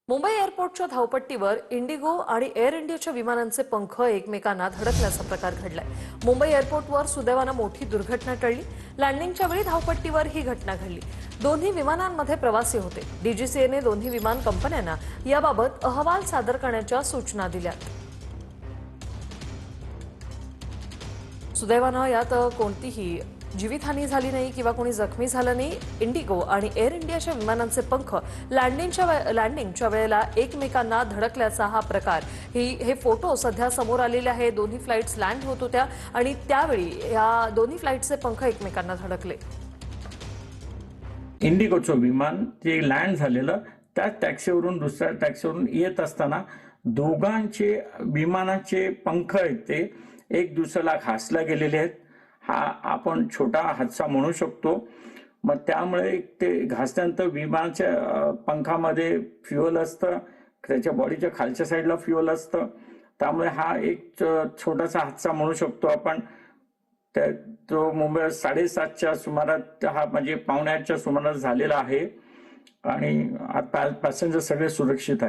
मुंबई एअरपोर्टच्या धावपट्टीवर इंडिगो आणि एअर इंडियाच्या विमानांचे पंख एकमेकांना धडकल्याचा प्रकार घडलाय। मुंबई एअरपोर्टवर सुदैवानं मोठी दुर्घटना टळली। लँडिंगच्या वेळी धावपट्टीवर ही घटना घडली। दोन्ही विमानांमध्ये प्रवासी होते। डीजीसीएने दोन्ही विमान कंपन्यांना याबाबत अहवाल सादर करण्याच्या सूचना दिल्यात। सुदैवानं यात कोणतीही जीवितहानी झाली नाही किंवा कोणी जखमी झालं नाही। इंडिगो आणि एअर इंडियाच्या विमानांचे पंख लँडिंगच्या वेळेला एकमेकांना धडकल्याचा हा प्रकार हे फोटो सध्या समोर आलेले आहे। दोन्ही फ्लाइट्स लँड होत होत्या आणि त्यावेळी या दोन्ही फ्लाइट्सचे पंख एकमेकांना धडकले। इंडिगोचं विमान जे लँड झालेलं त्या टॅक्सीवरून दुसऱ्या टॅक्सीवरून येत असताना दोघांचे विमानाचे पंख आहेत ते एक दुसऱ्याला घासला गेलेले आहेत। हा आपण छोटा हादसा म्हणू शकतो। मग त्यामुळे ते घासल्यानंतर विमानाच्या पंखामध्ये फ्युअल असतं, त्याच्या बॉडीच्या खालच्या साईडला फ्युअल असतं। त्यामुळे हा एक छोटासा हादसा म्हणू शकतो आपण। तो मुंबई 7:30च्या सुमारास हा म्हणजे 7:45च्या सुमारास झालेला आहे आणि आता पॅसेंजर सगळे सुरक्षित आहेत।